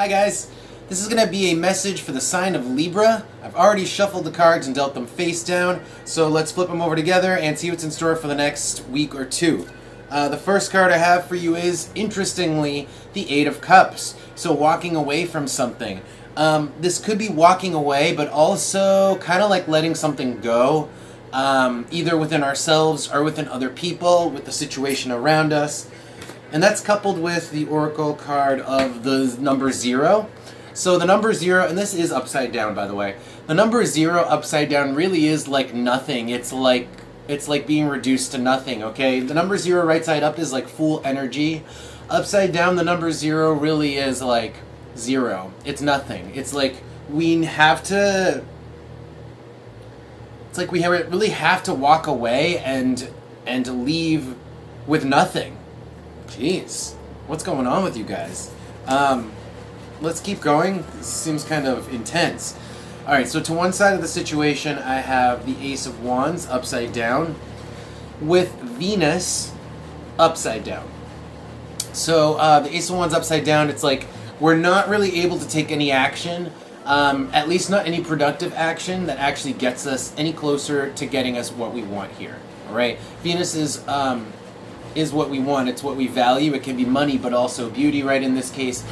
Hi guys, this is going to be a message for the sign of Libra. I've already shuffled the cards and dealt them face down, so let's flip them over together and see what's in store for the next week or two. The first card I have for you is, interestingly, the Eight of Cups. So walking away from something. This could be walking away, but also kind of like letting something go, either within ourselves or within other people, with the situation around us. And that's coupled with the Oracle card of the number 0. So the number 0, and this is upside down, by the way. The number 0 upside down really is like nothing. It's like being reduced to nothing, okay? The number 0 right side up is like full energy. Upside down, the number 0 really is like 0. It's nothing. It's like we have to... It's like we really have to walk away and leave with nothing. Jeez, what's going on with you guys? Let's keep going. This seems kind of intense. Alright, so to one side of the situation, I have the Ace of Wands upside down with Venus upside down. So the Ace of Wands upside down, it's like we're not really able to take any action, at least not any productive action that actually gets us any closer to getting us what we want here. Alright, Venus is what we want. It's what we value. It can be money, but also beauty, right? In this case,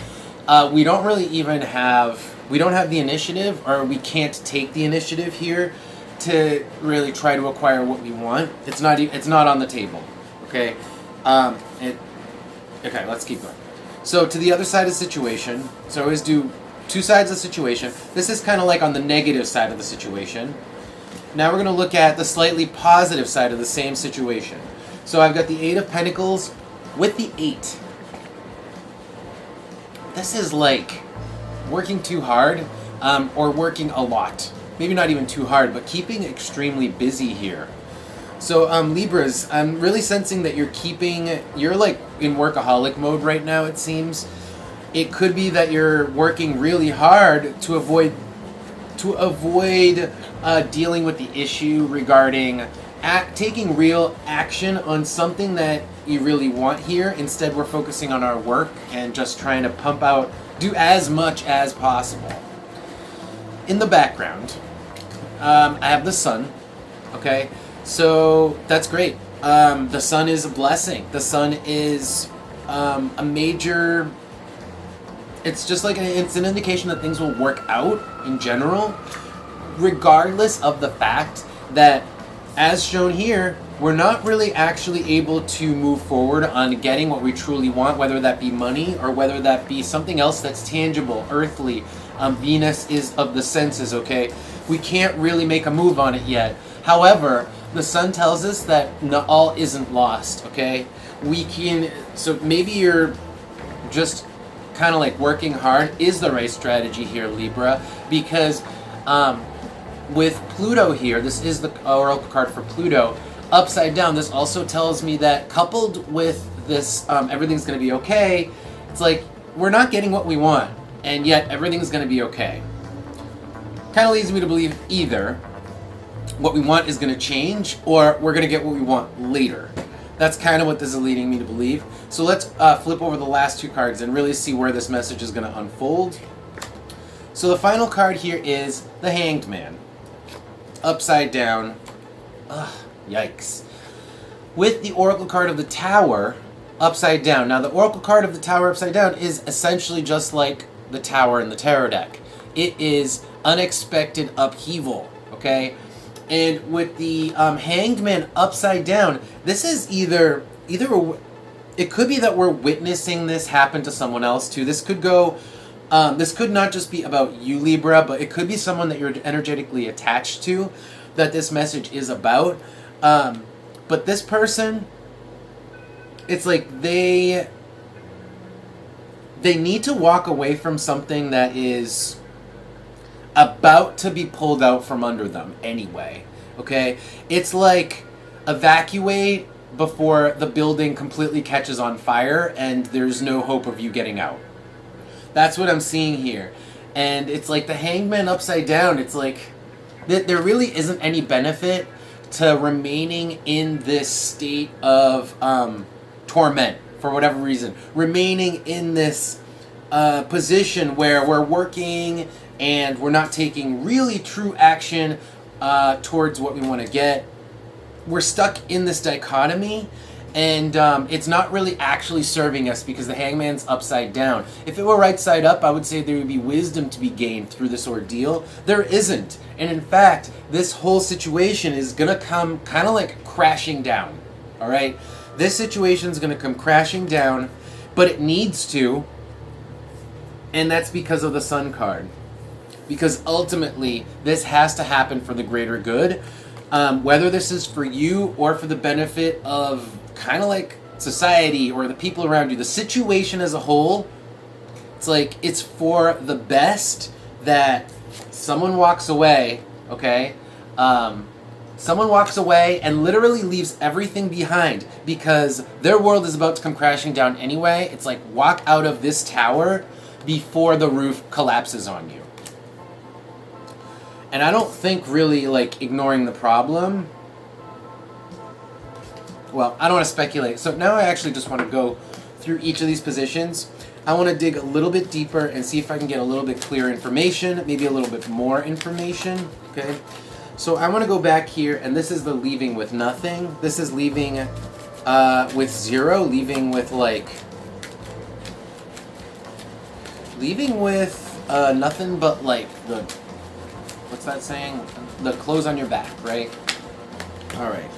we don't really even have... We don't have the initiative, or we can't take the initiative here to really try to acquire what we want. It's not on the table, okay? Okay, let's keep going. So to the other side of the situation, so I always do two sides of the situation. This is kind of like on the negative side of the situation. Now we're going to look at the slightly positive side of the same situation. So I've got the Eight of Pentacles with the 8. This is like working too hard, or working a lot. Maybe not even too hard, but keeping extremely busy here. So Libras, I'm really sensing that you're like in workaholic mode right now, it seems. It could be that you're working really hard to avoid dealing with the issue regarding taking real action on something that you really want here. Instead, we're focusing on our work and just trying to do as much as possible. In the background, I have the sun, okay? So that's great. The sun is a blessing. The sun is a major... It's just like it's an indication that things will work out in general, regardless of the fact that, as shown here, we're not really actually able to move forward on getting what we truly want, whether that be money or whether that be something else that's tangible, earthly. Venus is of the senses, okay? We can't really make a move on it yet. However, the sun tells us that all isn't lost, okay? So maybe you're just kind of like working hard is the right strategy here, Libra, because with Pluto here, this is the Oracle card for Pluto, upside down, this also tells me that coupled with this everything's going to be okay, it's like we're not getting what we want, and yet everything's going to be okay. Kind of leads me to believe either what we want is going to change, or we're going to get what we want later. That's kind of what this is leading me to believe. So let's flip over the last two cards and really see where this message is going to unfold. So the final card here is the Hanged Man. Upside down. Ugh, yikes. With the Oracle card of the Tower upside down. Now the Oracle card of the Tower upside down is essentially just like the Tower in the Tarot deck. It is unexpected upheaval, okay? And with the Hanged Man upside down, this is either it could be that we're witnessing this happen to someone else too. This could go, this could not just be about you, Libra, but it could be someone that you're energetically attached to that this message is about. But this person, it's like they need to walk away from something that is about to be pulled out from under them anyway, okay? It's like evacuate before the building completely catches on fire and there's no hope of you getting out. That's what I'm seeing here. And it's like the Hanged Man upside down, it's like there really isn't any benefit to remaining in this state of torment for whatever reason. Remaining in this position where we're working and we're not taking really true action towards what we want to get. We're stuck in this dichotomy, and it's not really actually serving us because the hangman's upside down. If it were right side up, I would say there would be wisdom to be gained through this ordeal. There isn't. And in fact, this whole situation is going to come kind of like crashing down. All right? This situation is going to come crashing down, but it needs to. And that's because of the Sun card. Because ultimately, this has to happen for the greater good. Whether this is for you or for the benefit of kind of like society or the people around you, the situation as a whole, it's like it's for the best that someone walks away, okay? Someone walks away and literally leaves everything behind because their world is about to come crashing down anyway. It's like walk out of this tower before the roof collapses on you. And I don't think really like ignoring the problem. Well, I don't want to speculate. So now I actually just want to go through each of these positions. I want to dig a little bit deeper and see if I can get a little bit clearer information, maybe a little bit more information, okay? So I want to go back here, and this is the leaving with nothing. This is leaving with 0, leaving with like... Leaving with nothing but like the... What's that saying? The clothes on your back, right? All right.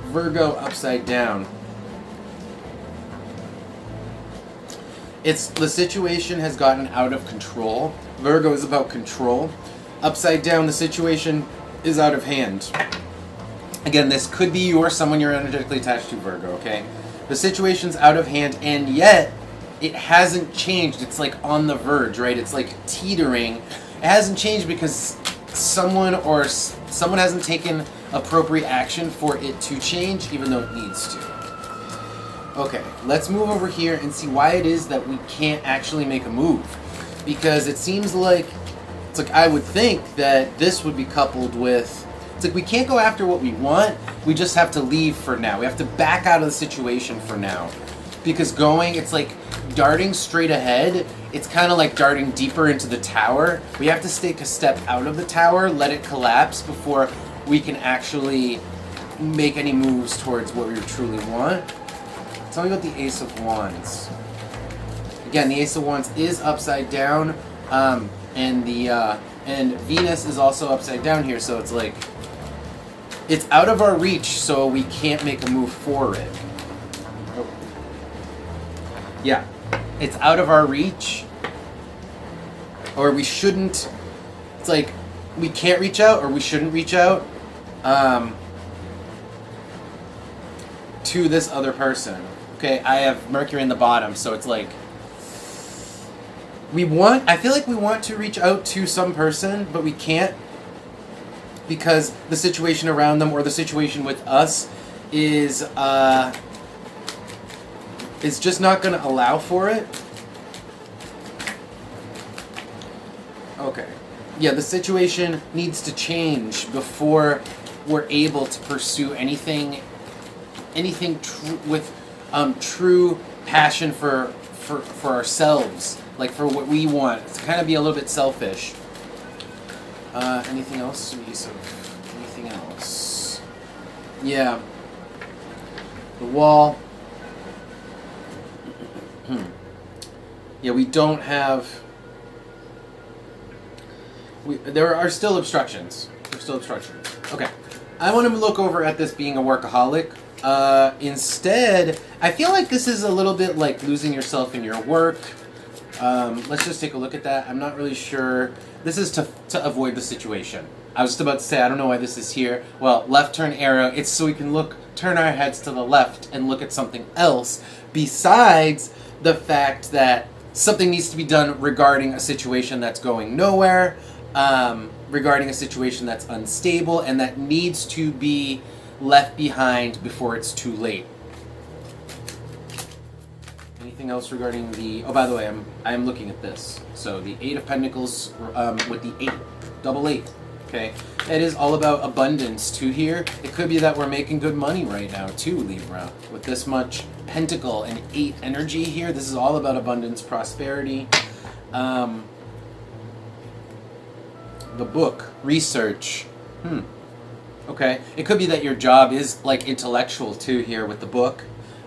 Virgo upside down. It's the situation has gotten out of control. Virgo is about control. Upside down, the situation is out of hand. Again, this could be you or someone you're energetically attached to, Virgo, okay? The situation's out of hand, and yet it hasn't changed. It's like on the verge, right? It's like teetering. It hasn't changed because someone hasn't taken appropriate action for it to change, even though it needs to. Okay, let's move over here and see why it is that we can't actually make a move. Because it seems like, it's like I would think that this would be coupled with, it's like we can't go after what we want, we just have to leave for now. We have to back out of the situation for now. Because going, it's like darting straight ahead, it's kind of like darting deeper into the tower. We have to take a step out of the tower, let it collapse before we can actually make any moves towards what we truly want. Tell me about the Ace of Wands. Again, the Ace of Wands is upside down, and Venus is also upside down here, so it's like it's out of our reach, so we can't make a move for it. Yeah, it's out of our reach, or we shouldn't. It's like we can't reach out, or we shouldn't reach out to this other person. Okay, I have Mercury in the bottom, so it's like I feel like we want to reach out to some person, but we can't because the situation around them or the situation with us is just not going to allow for it. Okay. Yeah, the situation needs to change before we're able to pursue anything with true passion for ourselves, like for what we want. To kind of be a little bit selfish. Anything else? Anything else? Yeah. The wall. Yeah, we don't have... there are still obstructions. Okay. I want to look over at this being a workaholic. Instead, I feel like this is a little bit like losing yourself in your work. Let's just take a look at that. I'm not really sure. This is to avoid the situation. I was just about to say, I don't know why this is here. Well, left turn arrow, it's so we can turn our heads to the left and look at something else besides the fact that something needs to be done regarding a situation that's going nowhere, regarding a situation that's unstable, and that needs to be left behind before it's too late. Anything else regarding the... Oh, by the way, I'm looking at this. So the 8 of Pentacles with the 8. Double 8. okay? It is all about abundance too here. It could be that we're making good money right now too, Libra. With this much Pentacle and 8 energy here, this is all about abundance, prosperity. The book, research. Okay, it could be that your job is like intellectual too here with the book.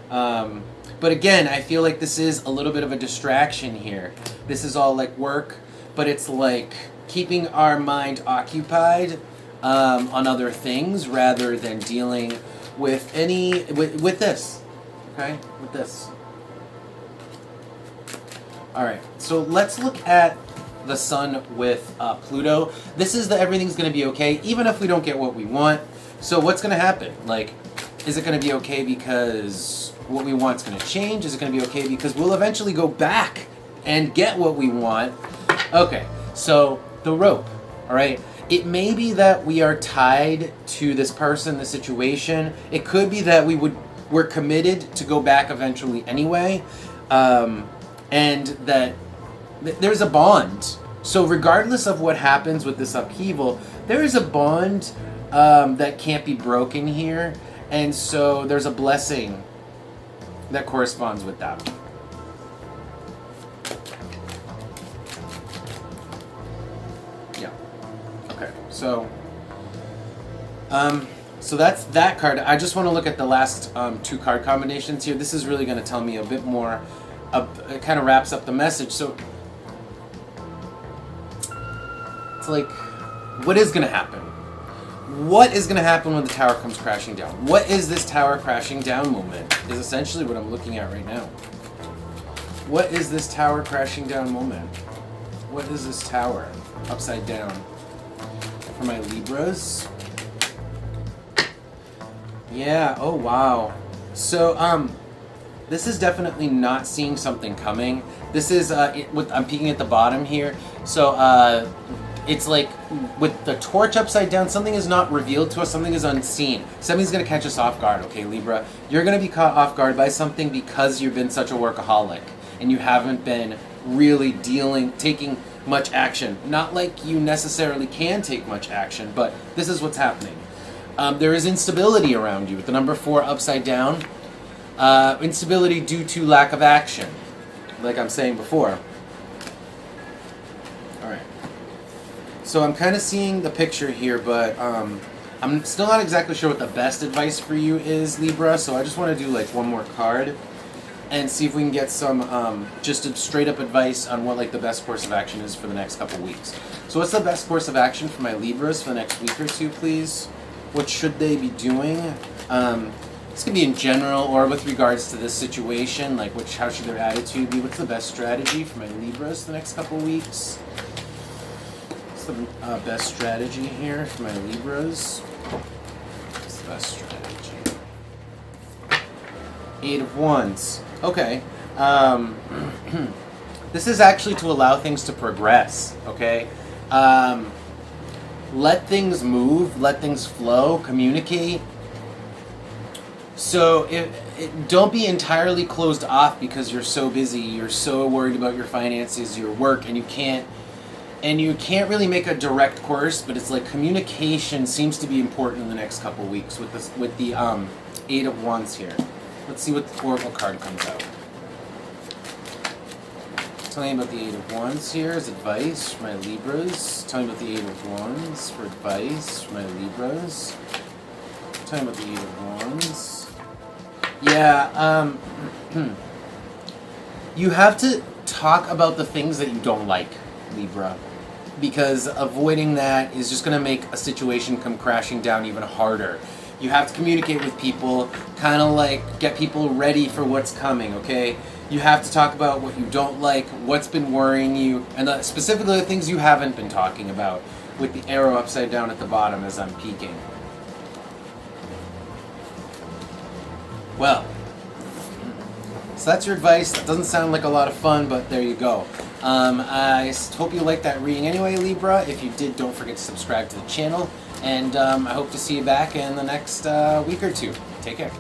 But again, I feel like this is a little bit of a distraction here. This is all like work, but it's like keeping our mind occupied on other things rather than dealing with with this. Okay, with this. All right, so let's look at the sun with Pluto. This is the everything's going to be okay, even if we don't get what we want. So what's going to happen? Like, is it going to be okay because what we want is going to change? Is it going to be okay because we'll eventually go back and get what we want? Okay, so the rope, all right? It may be that we are tied to this person, this situation. It could be that we're committed to go back eventually anyway, and that there's a bond. So regardless of what happens with this upheaval, there is a bond that can't be broken here. And so there's a blessing that corresponds with that. Yeah. Okay. So that's that card. I just want to look at the last 2 card combinations here. This is really going to tell me a bit more. It kind of wraps up the message. So it's like, what is going to happen? What is going to happen when the tower comes crashing down? What is this tower crashing down moment? Is essentially what I'm looking at right now. What is this tower crashing down moment? What is this tower upside down? For my Libras. Yeah, oh wow. So, this is definitely not seeing something coming. This is, I'm peeking at the bottom here. So, it's like with the torch upside down, something is not revealed to us, something is unseen. Something's going to catch us off guard, okay, Libra? You're going to be caught off guard by something because you've been such a workaholic and you haven't been really taking much action. Not like you necessarily can take much action, but this is what's happening. There is instability around you with the number 4 upside down. Instability due to lack of action, like I'm saying before. Alright. So I'm kind of seeing the picture here, but I'm still not exactly sure what the best advice for you is, Libra, so I just want to do like one more card and see if we can get some just a straight up advice on what like the best course of action is for the next couple weeks. So what's the best course of action for my Libras for the next week or two, please? What should they be doing? This could be in general or with regards to this situation, like how should their attitude be? What's the best strategy for my Libras the next couple weeks? What's the best strategy here for my Libras? What's the best strategy? 8 of Wands. Okay. This is actually to allow things to progress, okay? Let things move, let things flow, communicate. So don't be entirely closed off because you're so busy, you're so worried about your finances, your work, and you can't really make a direct course, but it's like communication seems to be important in the next couple weeks with the 8 of Wands here. Let's see what the Oracle card comes out. Tell me about the 8 of Wands here as advice for my Libras. Tell me about the 8 of Wands for advice for my Libras. Tell me about the 8 of Wands. Yeah, you have to talk about the things that you don't like, Libra, because avoiding that is just going to make a situation come crashing down even harder. You have to communicate with people, kind of like get people ready for what's coming, okay? You have to talk about what you don't like, what's been worrying you, and specifically the things you haven't been talking about, with the arrow upside down at the bottom as I'm peeking. Well, so that's your advice. That doesn't sound like a lot of fun, but there you go. I hope you liked that reading anyway, Libra. If you did, don't forget to subscribe to the channel. And I hope to see you back in the next week or two. Take care.